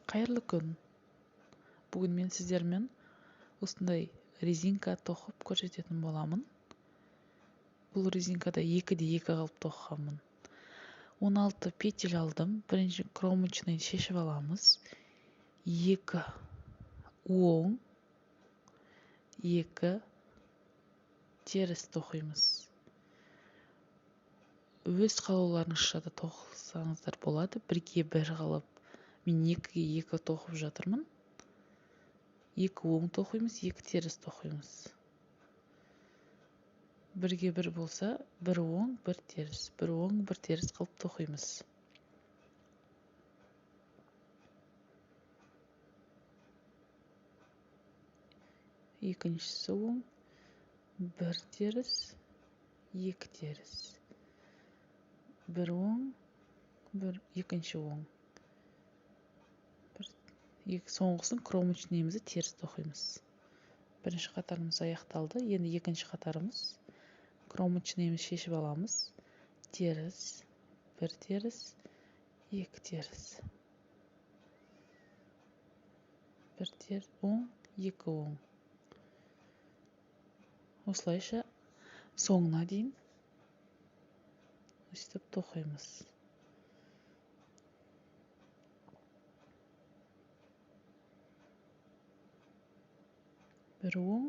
Қайырлы күн. Бүгін мен сіздермен осындай резинка тоқып көрсететін боламын. Бұл резинкада 2-2 қылып тоқығанмын. 16 петель алдым. Бірінші кромочный шешіп аламыз. 2 оң, 2 теріс тоқимыз. Өз қалауларыңызша да тоқысаңыздар болады. 1-1 қылып мен 2-2 тоқып жатырмын. 2 оң тоқимыз, 2 теріс тоқимыз. 1-1 болса, 1 оң, 1 теріс, 1 оң, 1 теріс қылып тоқимыз. Екіншісі оң, 1 теріс, 2 теріс. 1 оң, 2 оң. Соңғысын кромочныйымызды теріс тоқимыз. Бірінші қатарымыз аяқталды. Енді екінші қатарымыз. Кромочныйымыз шешіп аламыз. Теріс, 1 теріс, 2 теріс. 1 теріс, оң, 2 оң. Осылайша соңына дейін өстіп тоқимыз. 1 оң,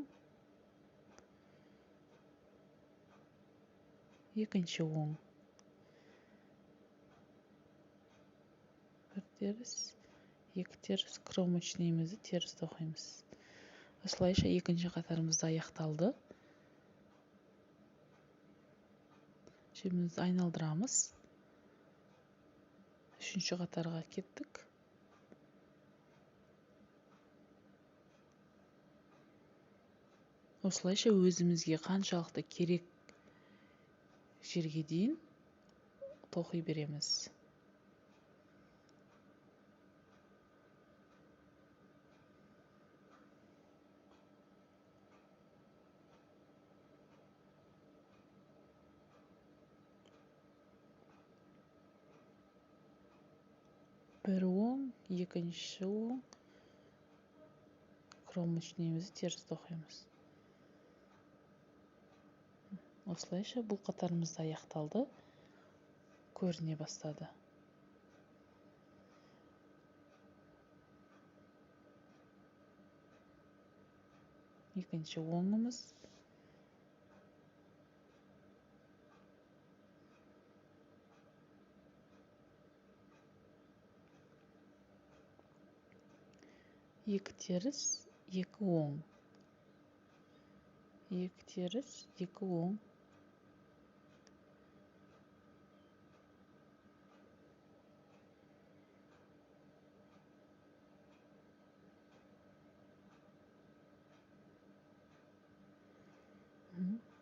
2 оң. 1 теріс, 2 теріс, кромочныйымызды теріс тоқимыз. Осылайша екінші қатарымызда аяқталды. Жібімізді айналдырамыз. Үшінші қатарға кеттік. Осылайша өзімізге қаншалықты керек жерге дейін тоқи береміз. Bir оң, екінші оң, кромочныйымызды теріс тоқимыз. Осылайша бұл қатарымызда аяқталды. Көріне бастады. Екінші оңымыз. Екі теріс, 2 оң. 2 теріс, 2 оң.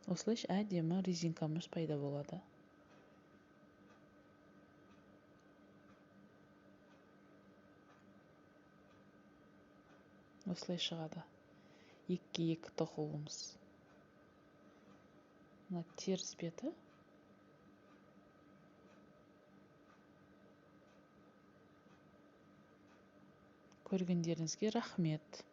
Осылайша әдемі резинкамыз пайда болады. Осылай шығады. 2-2 тоқуымыз. Мына теріс беті. Көргендеріңізге рахмет.